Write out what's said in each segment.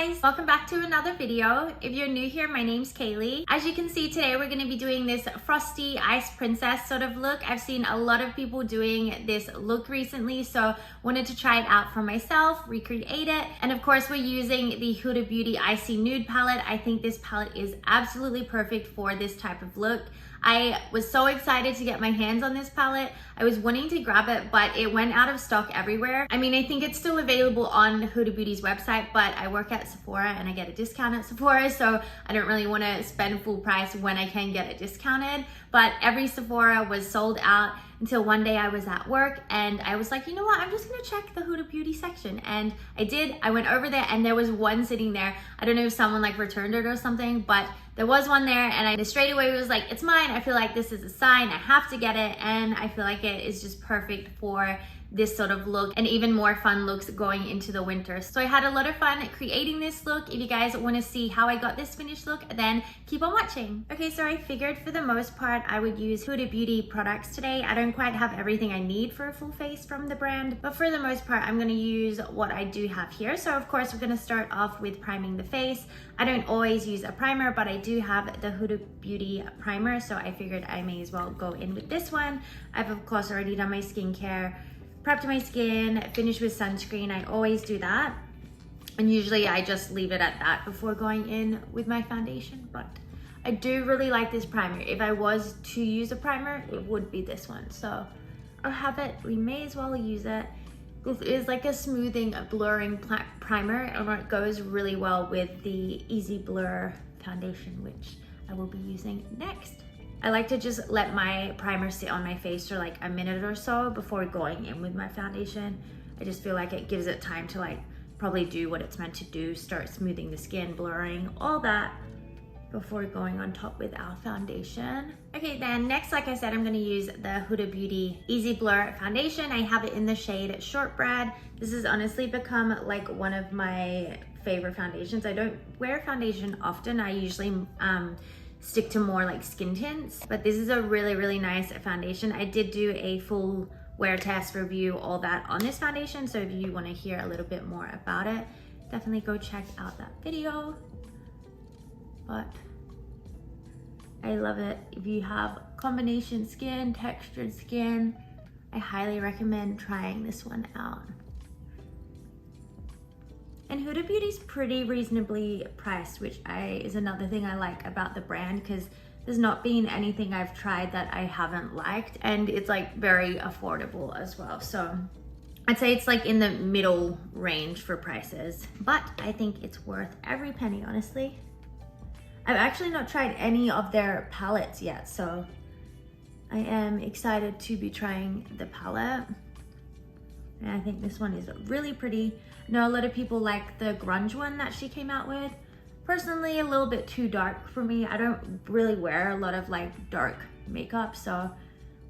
guys, welcome back to another video. If you're new here, my name's Kaylee. As you can see today, we're going to be doing this frosty ice princess sort of look. I've seen a lot of people doing this look recently, so wanted to try it out for myself, recreate it. And of course, we're using the Huda Beauty Icy Nude palette. I think this palette is absolutely perfect for this type of look. I was so excited to get my hands on this palette. I was wanting to grab it, but it went out of stock everywhere. I mean, I think it's still available on Huda Beauty's website, but I work at Sephora and I get a discount at Sephora, so I don't really want to spend full price when I can get it discounted. But every Sephora was sold out until one day I was at work and I was like, you know what, I'm just gonna check the Huda Beauty section. And I did. I went over there and there was one sitting there. I don't know if someone like returned it or something, but there was one there and I straight away was like, it's mine. I feel like this is a sign. I have to get it, and I feel like it is just perfect for this sort of look and even more fun looks going into the winter. So I had a lot of fun creating this look. If you guys want to see how I got this finished look, then keep on watching. Okay, so I figured for the most part I would use Huda Beauty products today. I don't quite have everything I need for a full face from the brand, but for the most part I'm going to use what I do have here. So of course we're going to start off with priming the face. I don't always use a primer, but I do have the Huda Beauty primer, so I figured I may as well go in with this one. I've of course already done my skincare, prepped my skin, finished with sunscreen. I always do that. And usually I just leave it at that before going in with my foundation. But I do really like this primer. If I was to use a primer, it would be this one. So I'll have it. We may as well use it. This is like a smoothing, blurring primer, and it goes really well with the Easy Blur foundation, which I will be using next. I like to just let my primer sit on my face for like a minute or so before going in with my foundation. I just feel like it gives it time to like probably do what it's meant to do, start smoothing the skin, blurring, all that before going on top with our foundation. Okay, then next, like I said, I'm gonna use the Huda Beauty Easy Blur foundation. I have it in the shade Shortbread. This has honestly become like one of my favorite foundations. I don't wear foundation often. I usually stick to more like skin tints, but this is a really, really nice foundation. I did do a full wear test review, all that on this foundation, so if you want to hear a little bit more about it, definitely go check out that video. But I love it. If you have combination skin, textured skin, I highly recommend trying this one out. And Huda Beauty's pretty reasonably priced, which is another thing I like about the brand, because there's not been anything I've tried that I haven't liked, and it's like very affordable as well. So I'd say it's like in the middle range for prices, but I think it's worth every penny, honestly. I've actually not tried any of their palettes yet, so I am excited to be trying the palette. And I think this one is really pretty. I know a lot of people like the grunge one that she came out with. Personally, a little bit too dark for me. I don't really wear a lot of like dark makeup, so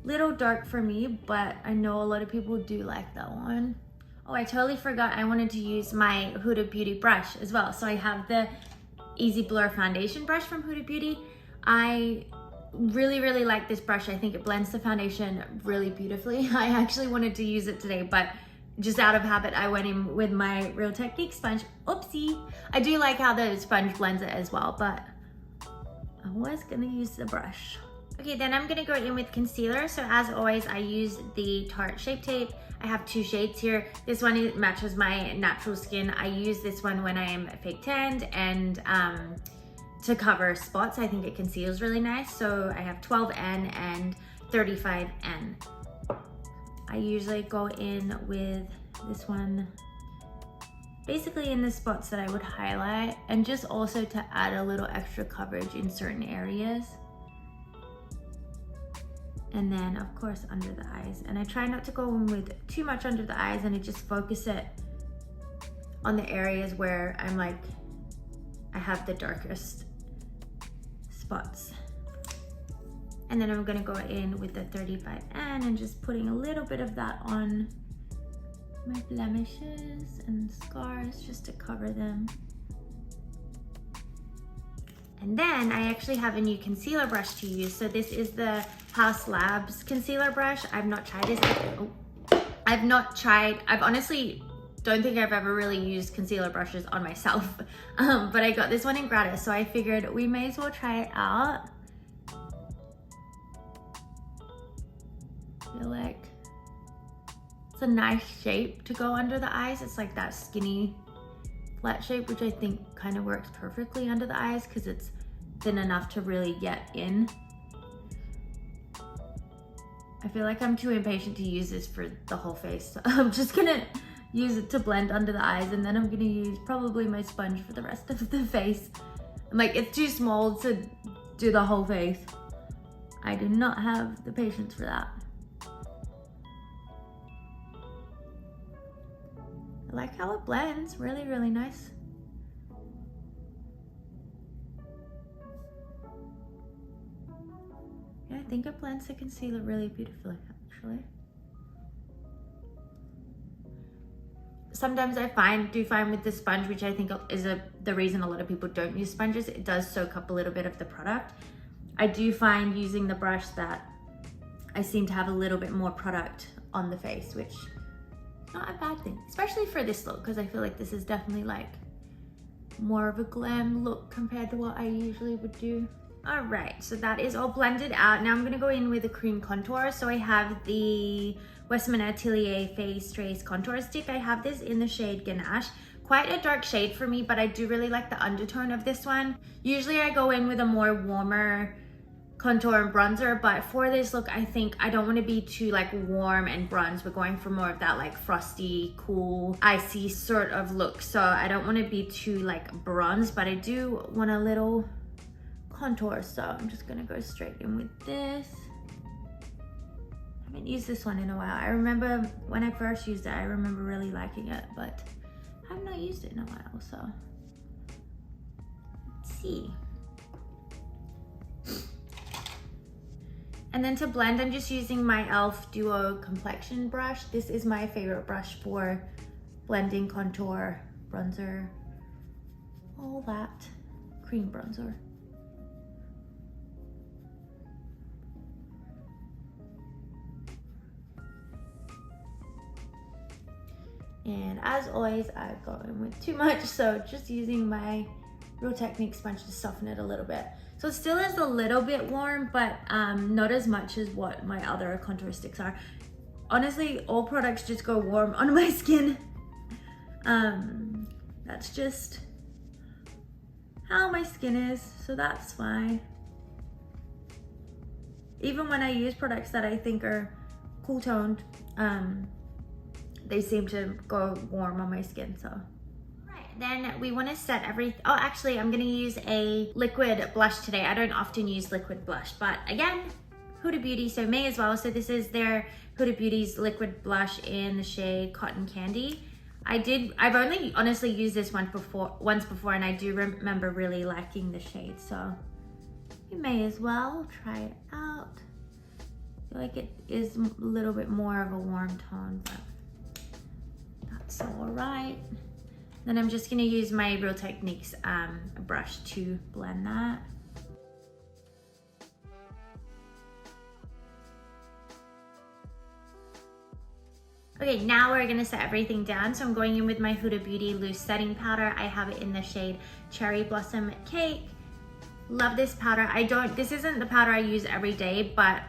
little dark for me, but I know a lot of people do like that one. Oh, I totally forgot I wanted to use my Huda Beauty brush as well. So I have the Easy Blur foundation brush from Huda Beauty. I really, really like this brush. I think it blends the foundation really beautifully. I actually wanted to use it today, but just out of habit, I went in with my Real Technique sponge. Oopsie. I do like how the sponge blends it as well, but I was gonna use the brush. Okay, then I'm gonna go in with concealer. So as always, I use the Tarte Shape Tape. I have two shades here. This one matches my natural skin. I use this one when I am fake tanned and to cover spots. I think it conceals really nice. So I have 12N and 35N. I usually go in with this one basically in the spots that I would highlight, and just also to add a little extra coverage in certain areas. And then of course under the eyes. And I try not to go in with too much under the eyes, and I just focus it on the areas where I'm like, I have the darkest spots. And then I'm gonna go in with the 35N and just putting a little bit of that on my blemishes and scars just to cover them. And then I actually have a new concealer brush to use. So this is the Haus Labs concealer brush. I've not tried this. I've honestly don't think I've ever really used concealer brushes on myself, but I got this one in gratis, so I figured we may as well try it out. I feel like it's a nice shape to go under the eyes. It's like that skinny flat shape, which I think kind of works perfectly under the eyes because it's thin enough to really get in. I feel like I'm too impatient to use this for the whole face, so I'm just gonna use it to blend under the eyes, and then I'm gonna use probably my sponge for the rest of the face. I'm like, it's too small to do the whole face. I do not have the patience for that. I like how it blends, really, really nice. Yeah, I think it blends the concealer really beautifully, actually. Sometimes I do find with the sponge, which I think is the reason a lot of people don't use sponges, it does soak up a little bit of the product. I do find using the brush that I seem to have a little bit more product on the face, which is not a bad thing, especially for this look, because I feel like this is definitely like more of a glam look compared to what I usually would do. All right, so that is all blended out. Now I'm gonna go in with a cream contour. So I have the Westman Atelier Face Trace Contour Stick. I have this in the shade Ganache. Quite a dark shade for me, but I do really like the undertone of this one. Usually I go in with a more warmer contour and bronzer, but for this look, I think I don't want to be too like warm and bronze. We're going for more of that like frosty, cool, icy sort of look. So I don't want to be too like bronze, but I do want a little contour, so I'm just gonna go straight in with this. I haven't used this one in a while. I remember when I first used it, I remember really liking it, but I have not used it in a while, so let's see. And then to blend, I'm just using my e.l.f. Duo Complexion brush. This is my favorite brush for blending contour, bronzer, all that, cream bronzer. And as always, I go in with too much, so just using my Real Technique sponge to soften it a little bit. So it still is a little bit warm, but not as much as what my other contour sticks are. Honestly, all products just go warm on my skin. That's just how my skin is, so that's fine. Even when I use products that I think are cool toned, they seem to go warm on my skin, so. Right, then we wanna set everything. Oh, actually, I'm gonna use a liquid blush today. I don't often use liquid blush, but again, Huda Beauty, so may as well. So this is their Huda Beauty's liquid blush in the shade Cotton Candy. I've only honestly used this one once before, and I do remember really liking the shade, so you may as well try it out. I feel like it is a little bit more of a warm tone, but that's all right. Then I'm just gonna use my Real Techniques brush to blend that. Okay, now we're gonna set everything down. So I'm going in with my Huda Beauty loose setting powder. I have it in the shade Cherry Blossom Cake. Love this powder. This isn't the powder I use every day, but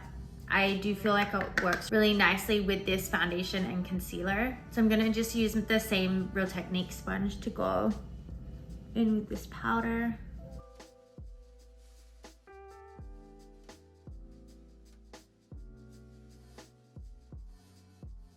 I do feel like it works really nicely with this foundation and concealer. So I'm gonna just use the same Real Technique sponge to go in with this powder.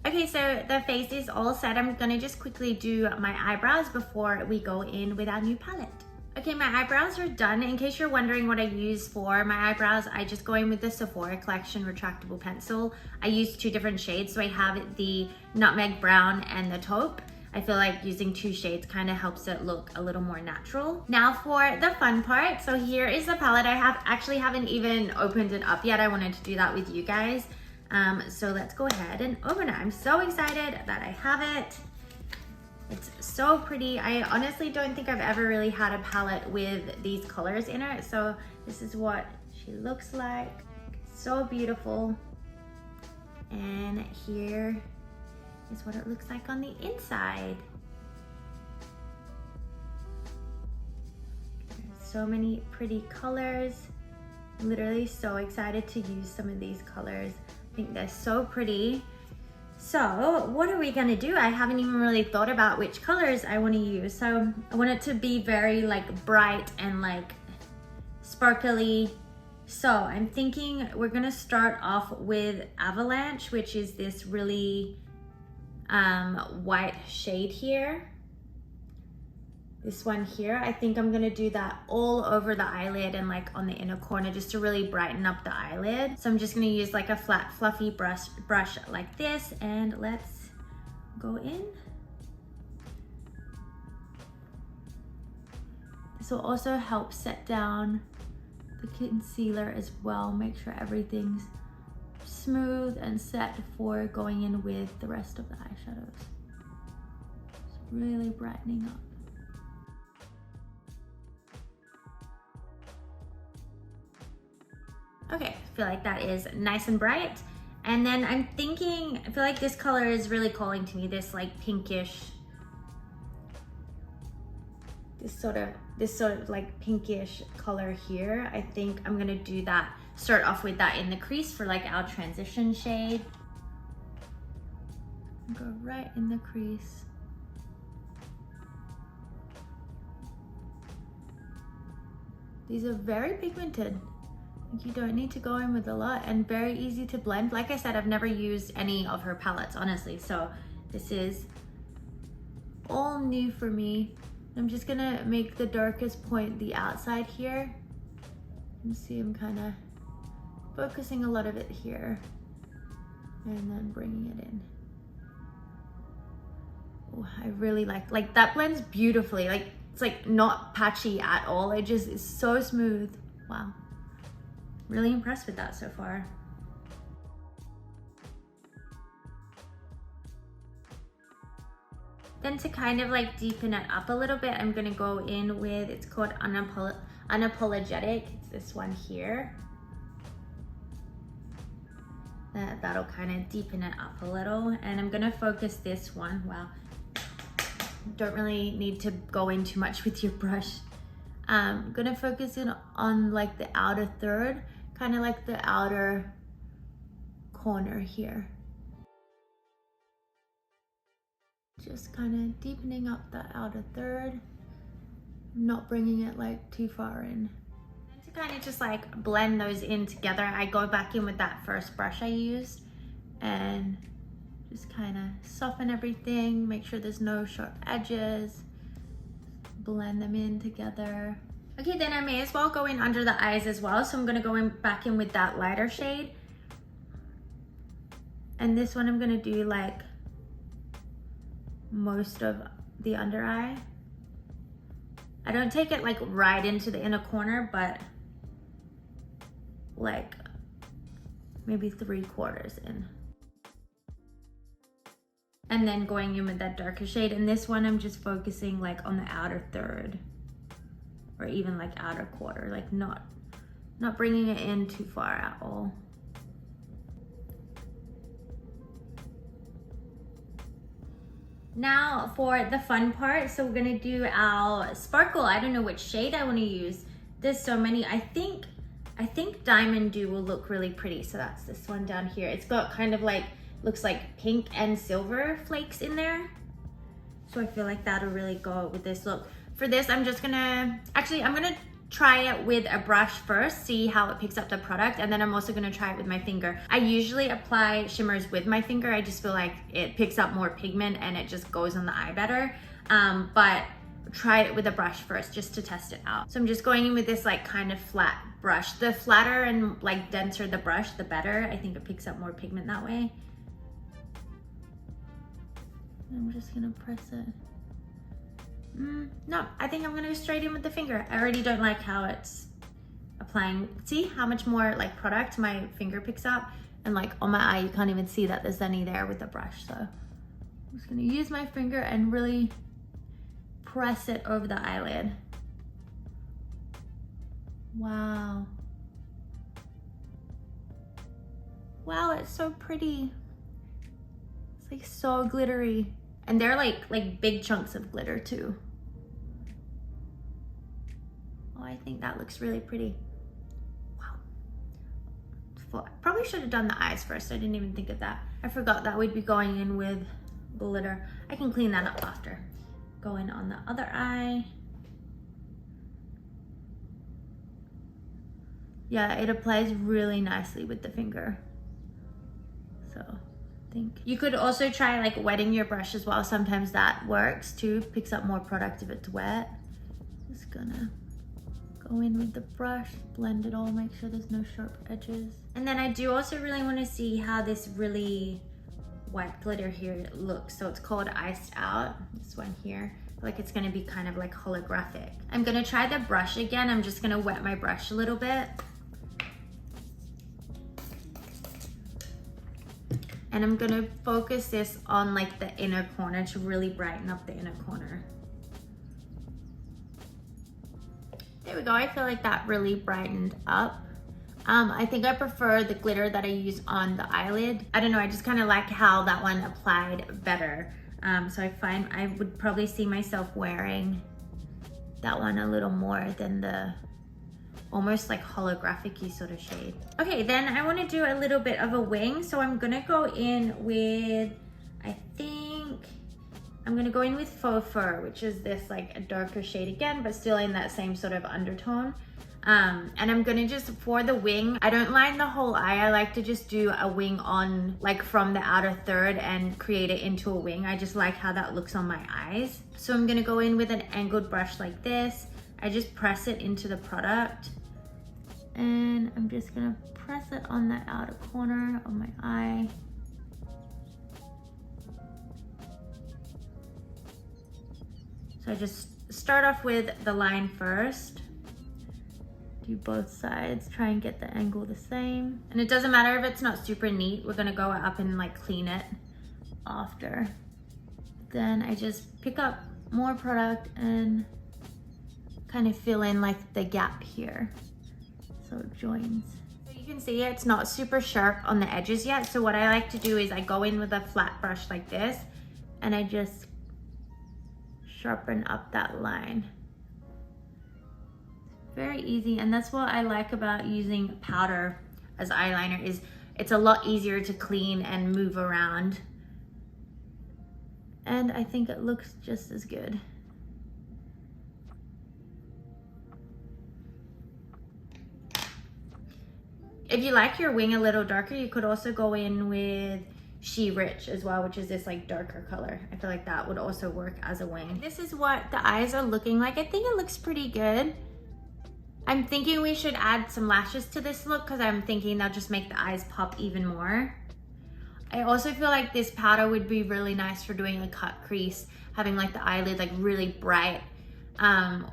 Okay, so the face is all set. I'm gonna just quickly do my eyebrows before we go in with our new palette. Okay, my eyebrows are done. In case you're wondering what I use for my eyebrows, I just go in with the Sephora Collection retractable pencil. I use two different shades, so I have the Nutmeg Brown and the Taupe. I feel like using two shades kind of helps it look a little more natural. Now for the fun part. So here is the palette. I actually haven't even opened it up yet. I wanted to do that with you guys. So let's go ahead and open it. I'm so excited that I have it. It's so pretty. I honestly don't think I've ever really had a palette with these colors in it. So this is what she looks like. So beautiful. And here is what it looks like on the inside. so many pretty colors. I'm literally so excited to use some of these colors. I think they're so pretty. So what are we gonna do? I haven't even really thought about which colors I want to use. So I want it to be very like bright and like sparkly. So I'm thinking we're gonna start off with Avalanche, which is this really white shade here. This one here, I think I'm gonna do that all over the eyelid and like on the inner corner just to really brighten up the eyelid. So I'm just gonna use like a flat fluffy brush like this, and let's go in. This will also help set down the concealer as well. Make sure everything's smooth and set for going in with the rest of the eyeshadows. It's really brightening up. Okay, I feel like that is nice and bright. And then I'm thinking, I feel like this color is really calling to me, this like pinkish, this sort of like pinkish color here. I think I'm gonna do that, start off with that in the crease for like our transition shade. Go right in the crease. These are very pigmented. You don't need to go in with a lot, and very easy to blend. Like I said, I've never used any of her palettes, honestly, so this is all new for me. I'm just gonna make the darkest point the outside here. You can see I'm kind of focusing a lot of it here and then bringing it in. Oh, I really like that blends beautifully. Like it's like not patchy at all. It just is so smooth. Wow. Really impressed with that so far. Then to kind of like deepen it up a little bit, I'm gonna go in with, it's called Unapologetic. It's this one here. That'll kind of deepen it up a little. And I'm gonna focus this one. Wow. Don't really need to go in too much with your brush. I'm gonna focus in on like the outer third, kind of like the outer corner here. Just kind of deepening up the outer third, not bringing it like too far in. And to kind of just like blend those in together, I go back in with that first brush I used and just kind of soften everything, make sure there's no sharp edges, blend them in together. Okay, then I may as well go in under the eyes as well. So I'm gonna go in back in with that lighter shade. And this one I'm gonna do like most of the under eye. I don't take it like right into the inner corner, but like maybe 3/4 in. And then going in with that darker shade. And this one I'm just focusing like on the outer third, or even like outer quarter, like not bringing it in too far at all. Now for the fun part, so we're gonna do our sparkle. I don't know which shade I want to use. There's so many. I think Diamond Dew will look really pretty. So that's this one down here. It's got kind of like, looks like pink and silver flakes in there. So I feel like that'll really go with this look. For this, I'm just gonna, actually I'm gonna try it with a brush first, see how it picks up the product, and then I'm also gonna try it with my finger. I usually apply shimmers with my finger. I just feel like it picks up more pigment and it just goes on the eye better. But try it with a brush first just to test it out. So I'm just going in with this like kind of flat brush. The flatter and like denser the brush, the better. I think it picks up more pigment that way. I'm just gonna press it. No, I think I'm gonna go straight in with the finger. I already don't like how it's applying. See how much more like product my finger picks up? And like on my eye, you can't even see that there's any there with the brush. So I'm just gonna use my finger and really press it over the eyelid. Wow. Wow, it's so pretty. It's like so glittery. And they're like big chunks of glitter too. Oh, I think that looks really pretty. Wow. Probably should have done the eyes first. I didn't even think of that. I forgot that we'd be going in with glitter. I can clean that up after. Go in on the other eye. Yeah, it applies really nicely with the finger. So I think you could also try like wetting your brush as well. Sometimes that works too, picks up more product if it's wet. Just gonna go in with the brush, blend it all, make sure there's no sharp edges. And then I do also really want to see how this really white glitter here looks. So it's called Iced Out, this one here. I feel like it's gonna be kind of like holographic. I'm gonna try the brush again. I'm just gonna wet my brush a little bit. And I'm gonna focus this on like the inner corner to really brighten up the inner corner. There we go, I feel like that really brightened up. I think I prefer the glitter that I use on the eyelid. I don't know, I just kind of like how that one applied better. So I find I would probably see myself wearing that one a little more than the almost like holographic-y sort of shade. Okay, then I want to do a little bit of a wing. So I'm gonna go in with, I think, I'm gonna go in with Faux Fur, which is this like a darker shade again, but still in that same sort of undertone. And I'm gonna just, for the wing, I don't line the whole eye. I like to just do a wing on, like from the outer third and create it into a wing. I just like how that looks on my eyes. So I'm gonna go in with an angled brush like this. I just press it into the product. And I'm just gonna press it on the outer corner of my eye. So I just start off with the line first. Do both sides, try and get the angle the same. And it doesn't matter if it's not super neat, we're gonna go up and like clean it after. Then I just pick up more product and kind of fill in like the gap here. So it joins. So you can see it's not super sharp on the edges yet. So what I like to do is I go in with a flat brush like this and I just sharpen up that line. Very easy, and that's what I like about using powder as eyeliner is it's a lot easier to clean and move around. And I think it looks just as good. If you like your wing a little darker, you could also go in with She Rich as well, which is this like darker color. I feel like that would also work as a wing. This is what the eyes are looking like. I think it looks pretty good. I'm thinking we should add some lashes to this look because I'm thinking they'll just make the eyes pop even more. I also feel like this powder would be really nice for doing a cut crease, having like the eyelid like really bright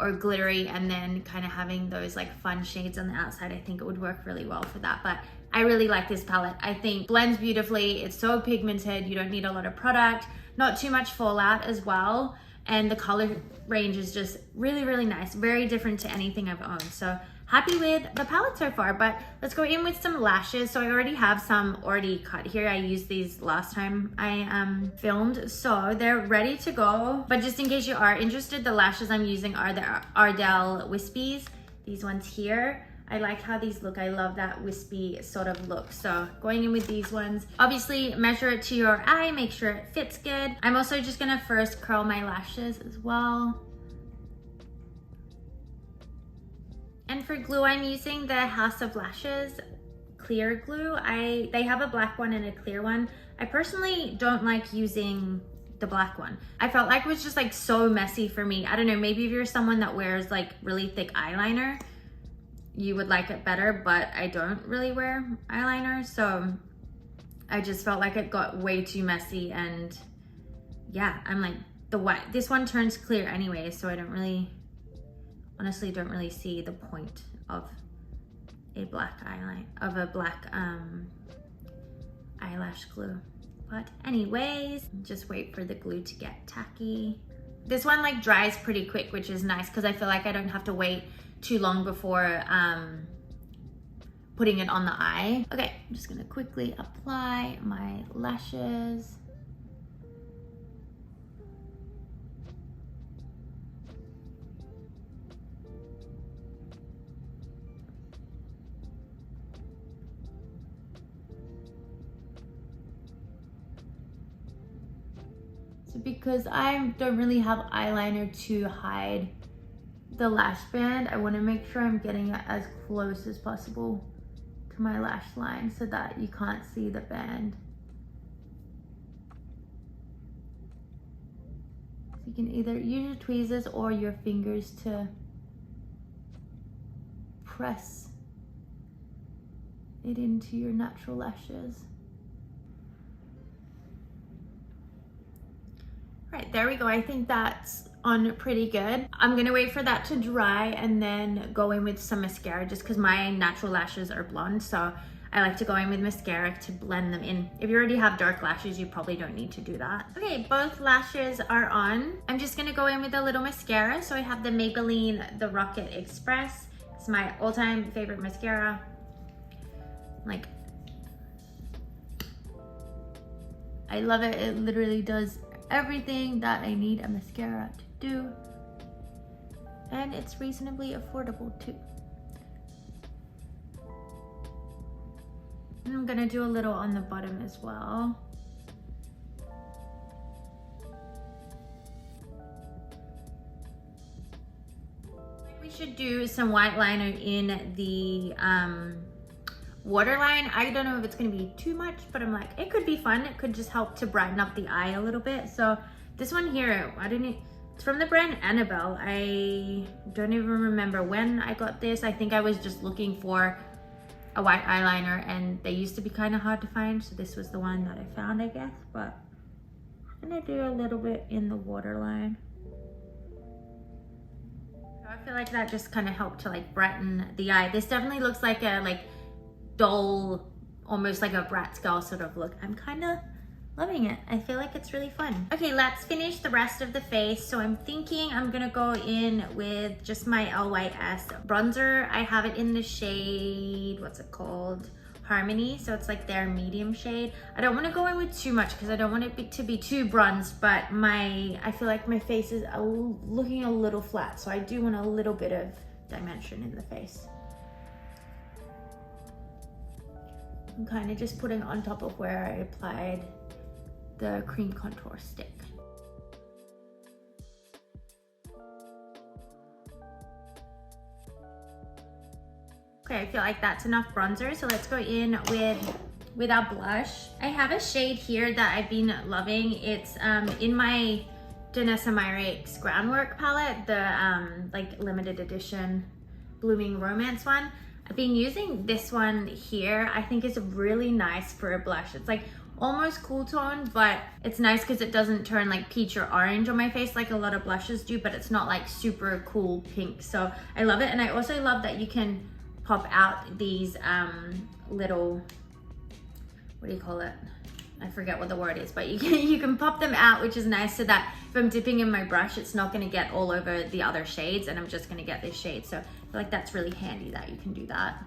or glittery, and then kind of having those like fun shades on the outside. I think it would work really well for that, but I really like this palette. I think blends beautifully. It's so pigmented. You don't need a lot of product, not too much fallout as well. And the color range is just really, really nice. Very different to anything I've owned. So happy with the palette so far, but let's go in with some lashes. So I already have some already cut here. I used these last time I filmed, so they're ready to go. But just in case you are interested, the lashes I'm using are the Ardell Wispies. These ones here. I like how these look. I love that wispy sort of look. So going in with these ones, obviously measure it to your eye, make sure it fits good. I'm also just gonna first curl my lashes as well. And for glue, I'm using the House of Lashes clear glue. They have a black one and a clear one. I personally don't like using the black one. I felt like it was just like so messy for me. I don't know, maybe if you're someone that wears like really thick eyeliner, you would like it better, but I don't really wear eyeliner, so I just felt like it got way too messy. And yeah, I'm like, this one turns clear anyway, so I don't really, honestly don't really see the point of a black eyelash glue. But anyways, just wait for the glue to get tacky. This one like dries pretty quick, which is nice because I feel like I don't have to wait too long before putting it on the eye. Okay, I'm just gonna quickly apply my lashes. because I don't really have eyeliner to hide the lash band, I want to make sure I'm getting it as close as possible to my lash line so that you can't see the band. So you can either use your tweezers or your fingers to press it into your natural lashes. Right, there we go. I think that's on pretty good. I'm gonna wait for that to dry and then go in with some mascara just because my natural lashes are blonde, so I like to go in with mascara to blend them in. If you already have dark lashes, you probably don't need to do that. Okay, both lashes are on. I'm just gonna go in with a little mascara. So I have the Maybelline The Rocket Express. It's my all-time favorite mascara. Like, I love it. It literally does everything that I need a mascara to do, and it's reasonably affordable too. And I'm gonna do a little on the bottom as well. We should do some white liner in the waterline. I don't know if it's gonna be too much, but I'm like, it could be fun. It could just help to brighten up the eye a little bit. So this one here, it's from the brand Annabelle. I don't even remember when I got this. I think I was just looking for a white eyeliner and they used to be kind of hard to find. So this was the one that I found, I guess. But I'm gonna do a little bit in the waterline. So I feel like that just kind of helped to like brighten the eye. This definitely looks like a dull, almost like a Bratz girl sort of look. I'm kind of loving it. I feel like it's really fun. Okay, let's finish the rest of the face. So I'm thinking I'm gonna go in with just my LYS bronzer. I have it in the shade, what's it called? Harmony. So it's like their medium shade. I don't want to go in with too much because I don't want it to be too bronzed, but I feel like my face is looking a little flat. So I do want a little bit of dimension in the face. I'm kind of just putting on top of where I applied the cream contour stick. Okay, I feel like that's enough bronzer, so let's go in with our blush. I have a shade here that I've been loving. It's in my Danessa Myricks Groundwork palette, the like limited edition Blooming Romance one. I've been using this one here. I think it's really nice for a blush. It's like almost cool tone, but it's nice because it doesn't turn like peach or orange on my face like a lot of blushes do, but it's not like super cool pink. So I love it. And I also love that you can pop out these little, what do you call it? I forget what the word is, but you can pop them out, which is nice, so that if I'm dipping in my brush, it's not gonna get all over the other shades and I'm just gonna get this shade. So I feel like that's really handy that you can do that.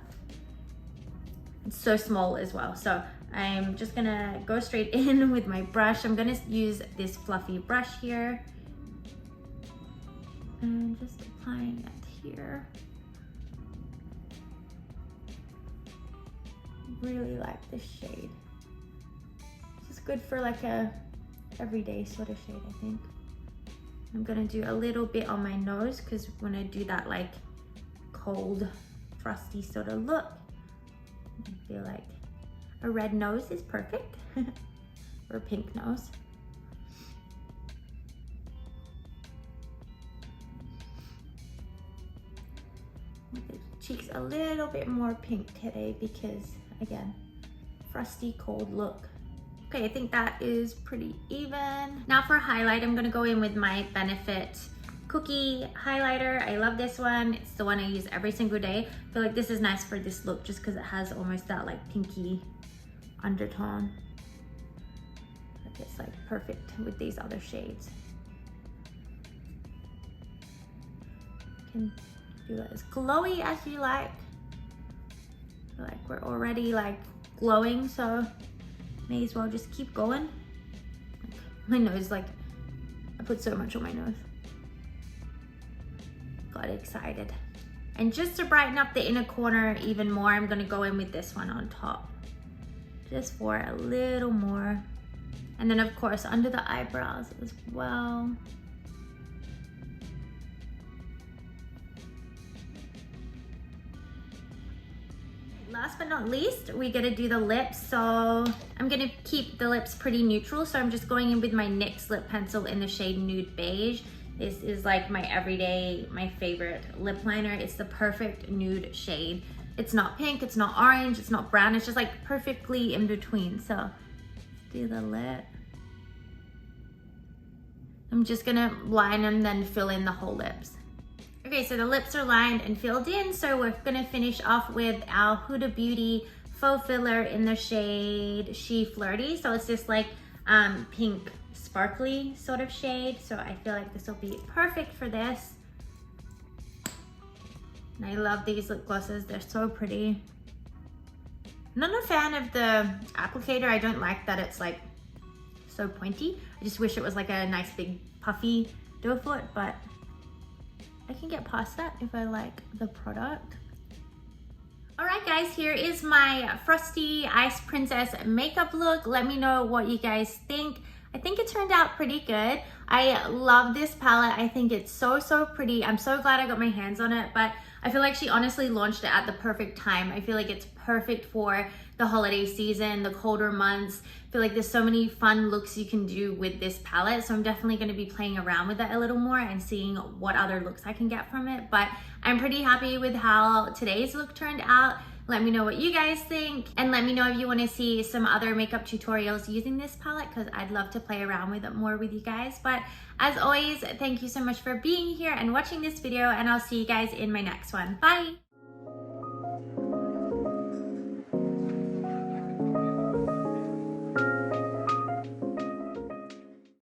It's so small as well. So I'm just gonna go straight in with my brush. I'm gonna use this fluffy brush here and just applying it here. Really like this shade. It's good for like a everyday sort of shade, I think. I'm gonna do a little bit on my nose because when I do that like cold, frosty sort of look, I feel like a red nose is perfect or a pink nose. With the cheeks a little bit more pink today because, again, frosty cold look. Okay, I think that is pretty even. Now for highlight, I'm gonna go in with my Benefit Cookie highlighter. I love this one. It's the one I use every single day. I feel like this is nice for this look just because it has almost that like pinky undertone. It's like perfect with these other shades. You can do it as glowy as you like. I feel like we're already like glowing, so may as well just keep going. My nose, like, I put so much on my nose. Got excited. And just to brighten up the inner corner even more, I'm gonna go in with this one on top. Just for a little more And then of course under the eyebrows as well. Last but not least, we gotta do the lips. So I'm gonna keep the lips pretty neutral. So I'm just going in with my NYX lip pencil in the shade Nude Beige. This is like my everyday, my favorite lip liner. It's the perfect nude shade. It's not pink, it's not orange, it's not brown. It's just like perfectly in between. So do the lip. I'm just gonna line and then fill in the whole lips. Okay, so the lips are lined and filled in, so we're gonna finish off with our Huda Beauty faux filler in the shade She Flirty. So it's just like pink sparkly sort of shade. So I feel like this will be perfect for this. And I love these lip glosses, they're so pretty. I'm not a fan of the applicator. I don't like that it's like so pointy. I just wish it was like a nice big puffy doe foot, but I can get past that if I like the product. All right guys, here is my Frosty Ice Princess makeup look. Let me know what you guys think. I think it turned out pretty good. I love this palette. I think it's so pretty. I'm so glad I got my hands on it, but I feel like she honestly launched it at the perfect time. I feel like it's perfect for the holiday season, the colder months. I feel like there's so many fun looks you can do with this palette. So I'm definitely gonna be playing around with it a little more and seeing what other looks I can get from it. But I'm pretty happy with how today's look turned out. Let me know what you guys think, and let me know if you want to see some other makeup tutorials using this palette, because I'd love to play around with it more with you guys. But as always, thank you so much for being here and watching this video, and I'll see you guys in my next one. Bye!